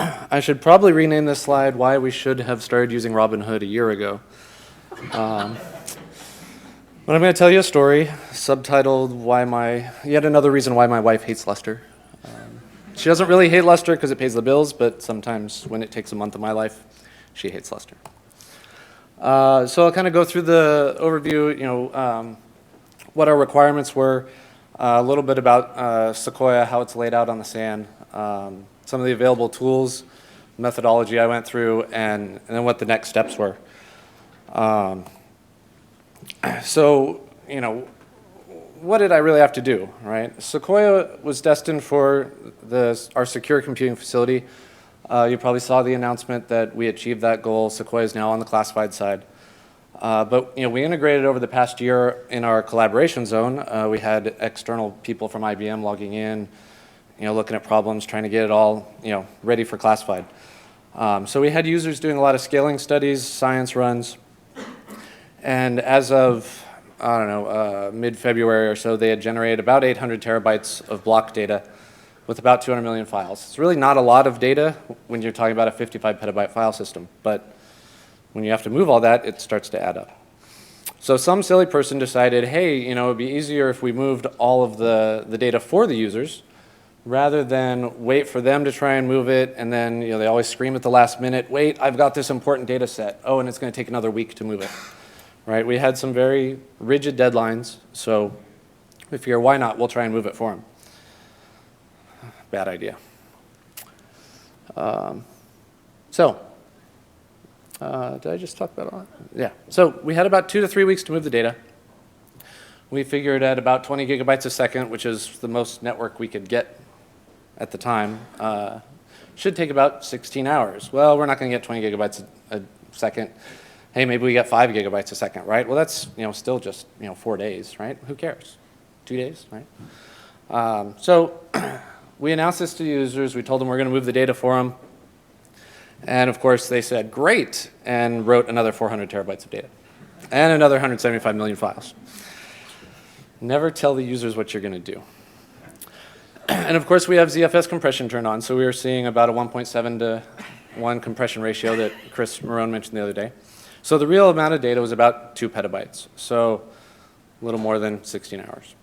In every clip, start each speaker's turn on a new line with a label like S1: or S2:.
S1: I should probably rename this slide why we should have started using Robinhood a year ago. But I'm going to tell you a story subtitled yet another reason why my wife hates Lustre. She doesn't really hate Lustre because it pays the bills, but sometimes when it takes a month of my life, she hates Lustre. So I'll kind of go through the overview, what our requirements were, a little bit about Sequoia, how it's laid out on the SAN, some of the available tools, methodology I went through, and then what the next steps were. So, what did I really have to do, right? Sequoia was destined for our secure computing facility. You probably saw the announcement that we achieved that goal. Sequoia is now on the classified side. But we integrated over the past year in our collaboration zone. We had external people from IBM logging in, looking at problems, trying to get it all ready for classified. So we had users doing a lot of scaling studies, science runs, and as of mid-February or so, they had generated about 800 terabytes of block data with about 200 million files. It's really not a lot of data when you're talking about a 55 petabyte file system, but when you have to move all that, it starts to add up. So some silly person decided, hey, it would be easier if we moved all of the data for the users rather than wait for them to try and move it, and then they always scream at the last minute, wait, I've got this important data set. Oh, and it's going to take another week to move it. Right? We had some very rigid deadlines, so we figure, why not? We'll try and move it for them. Bad idea. Did I just talk about all that? Yeah. So we had about 2 to 3 weeks to move the data. We figured at about 20 gigabytes a second, which is the most network we could get at the time, should take about 16 hours. Well, we're not going to get 20 gigabytes a second. Hey, maybe we get 5 gigabytes a second, right? Well, that's still just 4 days, right? Who cares? 2 days, right? So we announced this to users. We told them we're going to move the data for them. And of course, they said, great, and wrote another 400 terabytes of data and another 175 million files. Never tell the users what you're going to do. And of course, we have ZFS compression turned on. So we were seeing about a 1.7 to 1 compression ratio that Chris Marone mentioned the other day. So the real amount of data was about 2 petabytes, so a little more than 16 hours.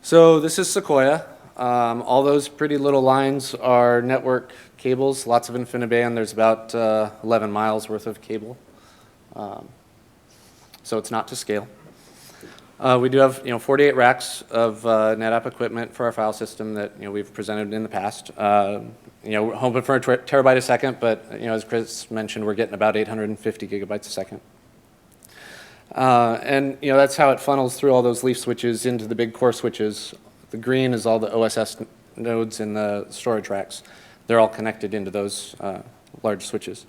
S1: So this is Sequoia. All those pretty little lines are network cables, lots of InfiniBand. There's about 11 miles worth of cable. So it's not to scale. We do have 48 racks of NetApp equipment for our file system that we've presented in the past. We're hoping for a terabyte a second, but as Chris mentioned, we're getting about 850 gigabytes a second. And that's how it funnels through all those leaf switches into the big core switches. The green is all the OSS nodes in the storage racks. They're all connected into those large switches.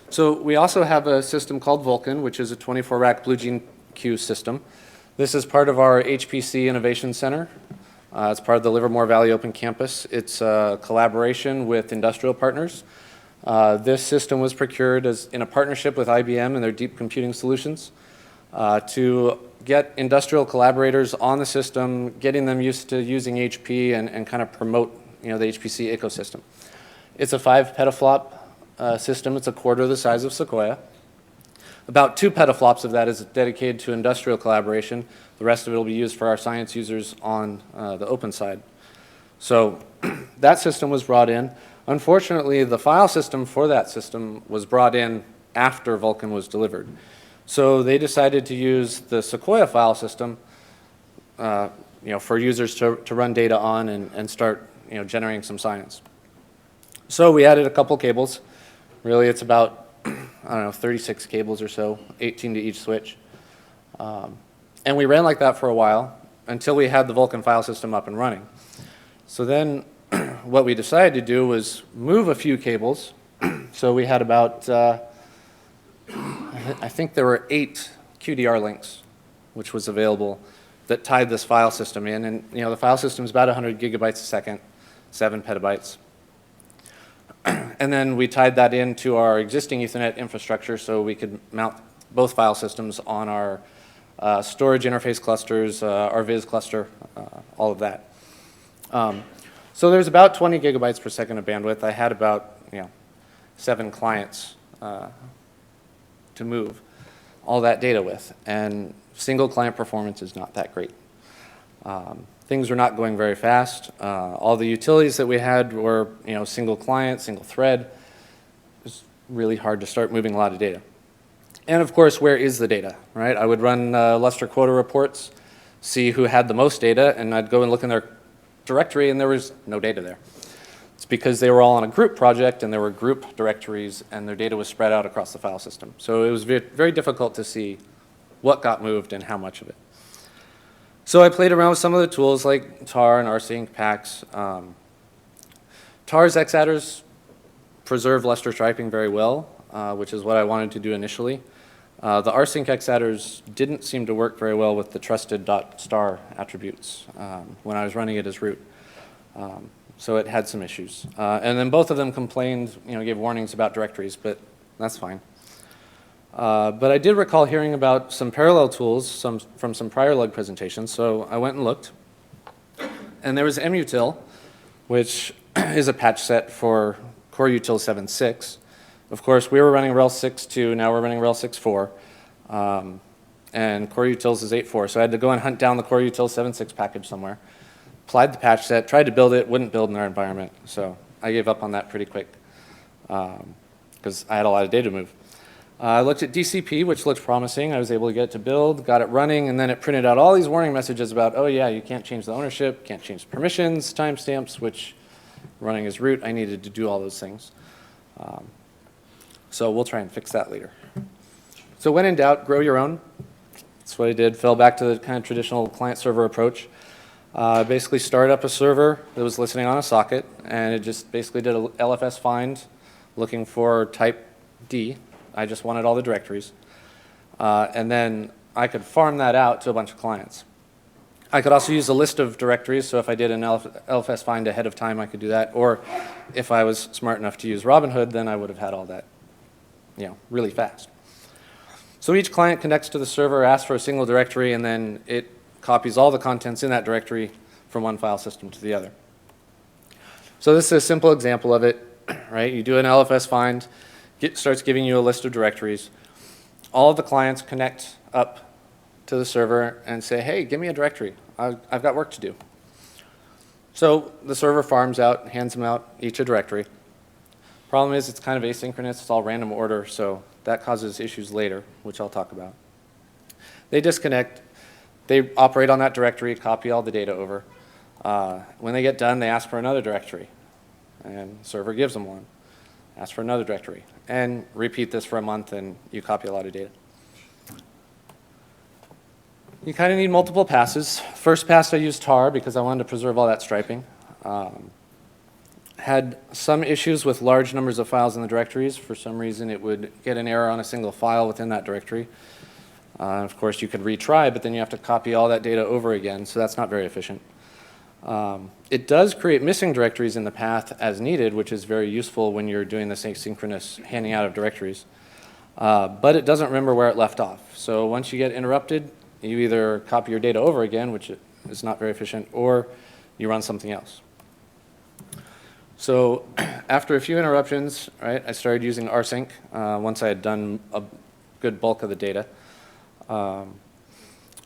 S1: So we also have a system called Vulkan, which is a 24-rack BlueGene queue system. This is part of our HPC Innovation Center. It's part of the Livermore Valley Open Campus. It's a collaboration with industrial partners. This system was procured in a partnership with IBM and their deep computing solutions to get industrial collaborators on the system, getting them used to using HP and kind of promote the HPC ecosystem. It's a 5 petaflop system. It's a quarter of the size of Sequoia. About 2 petaflops of that is dedicated to industrial collaboration. The rest of it will be used for our science users on the open side. So that system was brought in. Unfortunately, the file system for that system was brought in after Vulkan was delivered. So they decided to use the Sequoia file system for users to run data on and start generating some science. So we added a couple cables. Really, it's about 36 cables or so, 18 to each switch. And we ran like that for a while until we had the Vulkan file system up and running. So then what we decided to do was move a few cables. So we had about, I think there were 8 QDR links, which was available, that tied this file system in. And the file system is about 100 gigabytes a second, 7 petabytes. And then we tied that into our existing Ethernet infrastructure so we could mount both file systems on our storage interface clusters, our Viz cluster, all of that. So there's about 20 gigabytes per second of bandwidth. I had about 7 clients to move all that data with, and single client performance is not that great. Things were not going very fast. All the utilities that we had were single client, single thread. It was really hard to start moving a lot of data. And of course, where is the data, right? I would run Lustre quota reports, see who had the most data, and I'd go and look in their directory, and there was no data there. It's because they were all on a group project, and there were group directories, and their data was spread out across the file system. So it was very difficult to see what got moved and how much of it. So I played around with some of the tools like tar and rsync packs. Tar's xadders preserve Lustre striping very well, which is what I wanted to do initially. The rsync xadders didn't seem to work very well with the trusted.star attributes when I was running it as root. So it had some issues. And then both of them complained, gave warnings about directories, but that's fine. But I did recall hearing about some parallel tools from some prior lug presentations, so I went and looked. And there was mutil, which is a patch set for core util 7.6. Of course, we were running rel 6.2, now we're running rel 6.4. And core utils is 8.4, so I had to go and hunt down the core util 7.6 package somewhere. Applied the patch set, tried to build it, wouldn't build in our environment, so I gave up on that pretty quick because I had a lot of data to move. I looked at DCP, which looked promising. I was able to get it to build, got it running, and then it printed out all these warning messages about, oh yeah, you can't change the ownership, can't change permissions, timestamps, which running as root, I needed to do all those things. So we'll try and fix that later. So when in doubt, grow your own. That's what I did. Fell back to the kind of traditional client-server approach. Basically started up a server that was listening on a socket, and it just basically did a LFS find looking for type D. I just wanted all the directories. And then I could farm that out to a bunch of clients. I could also use a list of directories, so if I did an LFS find ahead of time, I could do that. Or if I was smart enough to use Robinhood, then I would have had all that really fast. So each client connects to the server, asks for a single directory, and then it copies all the contents in that directory from one file system to the other. So this is a simple example of it, right? You do an LFS find, starts giving you a list of directories. All of the clients connect up to the server and say, hey, give me a directory. I've got work to do. So the server farms out, hands them out each a directory. Problem is it's kind of asynchronous, it's all random order, so that causes issues later, which I'll talk about. They disconnect, they operate on that directory, copy all the data over. When they get done, they ask for another directory, and the server gives them one. Ask for another directory, and repeat this for a month, and you copy a lot of data. You kind of need multiple passes. First pass I used tar because I wanted to preserve all that striping. Had some issues with large numbers of files in the directories. For some reason, it would get an error on a single file within that directory. Of course, you could retry, but then you have to copy all that data over again, so that's not very efficient. It does create missing directories in the path as needed, which is very useful when you're doing this asynchronous handing out of directories. But it doesn't remember where it left off. So once you get interrupted, you either copy your data over again, which is not very efficient, or you run something else. So after a few interruptions, right, I started using rsync once I had done a good bulk of the data.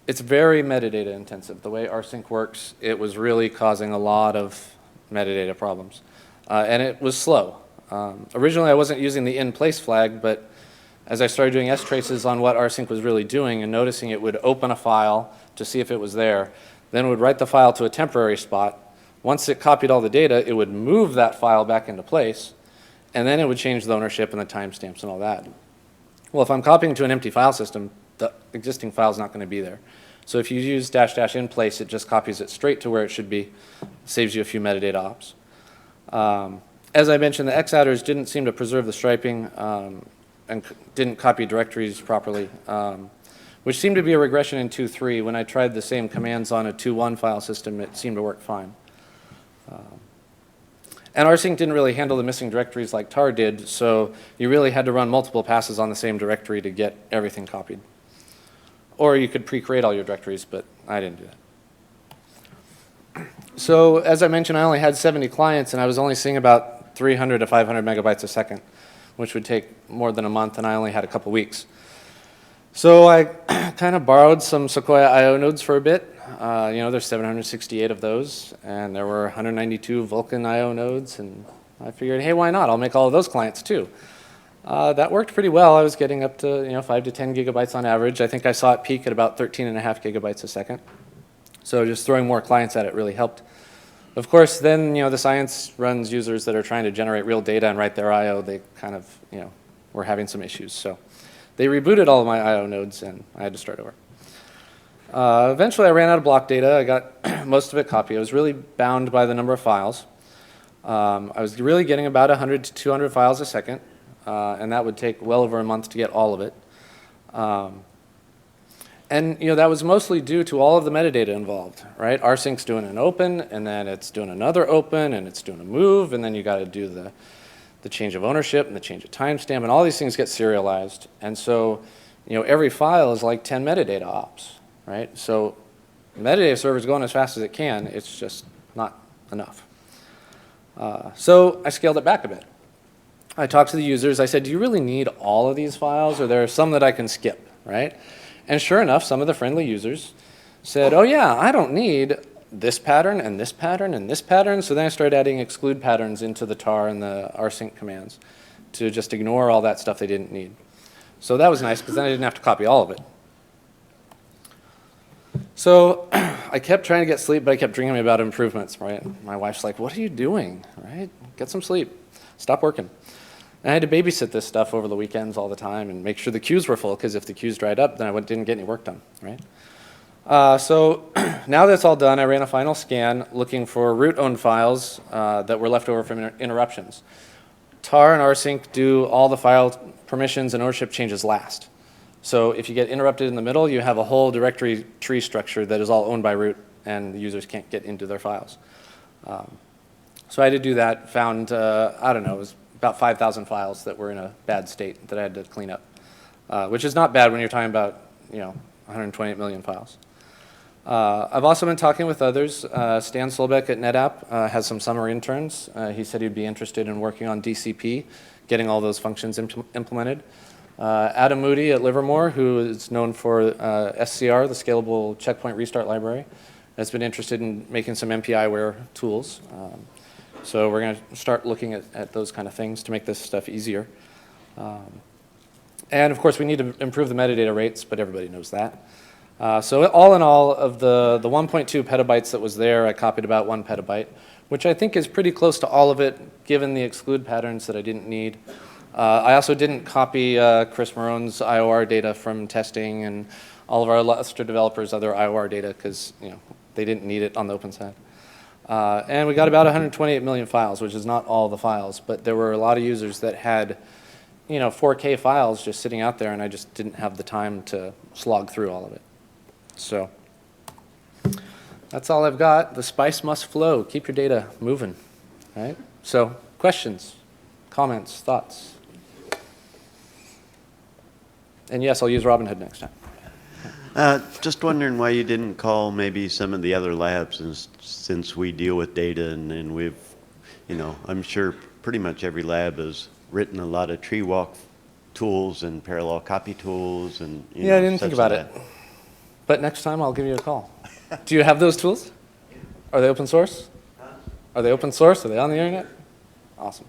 S1: It's very metadata intensive. The way rsync works, it was really causing a lot of metadata problems. And it was slow. Originally, I wasn't using the in-place flag, but as I started doing straces on what rsync was really doing and noticing it would open a file to see if it was there, then it would write the file to a temporary spot. Once it copied all the data, it would move that file back into place, and then it would change the ownership and the timestamps and all that. Well, if I'm copying to an empty file system, the existing file is not going to be there. So if you use -- in place, it just copies it straight to where it should be, saves you a few metadata ops. As I mentioned, the xadders didn't seem to preserve the striping and didn't copy directories properly, which seemed to be a regression in 2.3. When I tried the same commands on a 2.1 file system, it seemed to work fine. And rsync didn't really handle the missing directories like tar did, so you really had to run multiple passes on the same directory to get everything copied. Or you could pre-create all your directories, but I didn't do So as I mentioned, I only had 70 clients, and I was only seeing about 300 to 500 megabytes a second, which would take more than a month, and I only had a couple weeks. So I kind of borrowed some Sequoia I/O nodes for a bit. There's 768 of those, and there were 192 Vulkan I/O nodes, and I figured, hey, why not? I'll make all of those clients too. That worked pretty well. I was getting up to 5 to 10 gigabytes on average. I think I saw it peak at about 13.5 gigabytes a second. So just throwing more clients at it really helped. Of course, then the science runs users that are trying to generate real data and write their I/O. They kind of were having some issues. So they rebooted all of my I/O nodes, and I had to start over. Eventually, I ran out of block data. I got most of it copied. I was really bound by the number of files. I was really getting about 100 to 200 files a second, and that would take well over a month to get all of it. And that was mostly due to all of the metadata involved, right? Rsync's doing an open, and then it's doing another open, and it's doing a move, and then you got to do the change of ownership and the change of timestamp, and all these things get serialized. And so, every file is like 10 metadata ops, right? So the metadata server is going as fast as it can. It's just not enough. So I scaled it back a bit. I talked to the users. I said, do you really need all of these files, or there are some that I can skip, right? And sure enough, some of the friendly users said, oh yeah, I don't need this pattern and this pattern and this pattern. So then I started adding exclude patterns into the tar and the rsync commands to just ignore all that stuff they didn't need. So that was nice because then I didn't have to copy all of it. So I kept trying to get sleep, but I kept dreaming about improvements, right? My wife's like, what are you doing, right? Get some sleep. Stop working. And I had to babysit this stuff over the weekends all the time and make sure the queues were full, because if the queues dried up, then I didn't get any work done, right? So now that's all done, I ran a final scan looking for root-owned files that were left over from interruptions. tar and rsync do all the file permissions and ownership changes last. So if you get interrupted in the middle, you have a whole directory tree structure that is all owned by root, and the users can't get into their files. So I had to do that, found, I don't know, it was about 5,000 files that were in a bad state that I had to clean up, which is not bad when you're talking about 128 million files. I've also been talking with others. Stan Solbeck at NetApp has some summer interns. He said he'd be interested in working on DCP, getting all those functions implemented. Adam Moody at Livermore, who is known for SCR, the Scalable Checkpoint Restart Library, has been interested in making some MPI-ware tools. So we're going to start looking at those kind of things to make this stuff easier. And of course, we need to improve the metadata rates, but everybody knows that. So all in all, of the 1.2 petabytes that was there, I copied about 1 petabyte, which I think is pretty close to all of it, given the exclude patterns that I didn't need. I also didn't copy Chris Marone's IOR data from testing and all of our Lustre developers' other IOR data, because they didn't need it on the open side. And we got about 128 million files, which is not all the files, but there were a lot of users that had 4K files just sitting out there, and I just didn't have the time to slog through all of it. So that's all I've got. The spice must flow. Keep your data moving, right? So questions, comments, thoughts? And yes, I'll use Robinhood next time.
S2: Just wondering why you didn't call maybe some of the other labs, since we deal with data and we've, I'm sure pretty much every lab has written a lot of tree walk tools and parallel copy tools and
S1: yeah, I didn't think about it. But next time I'll give you a call. Do you have those tools? Are they open source? Are they open source? Are they on the internet? Awesome.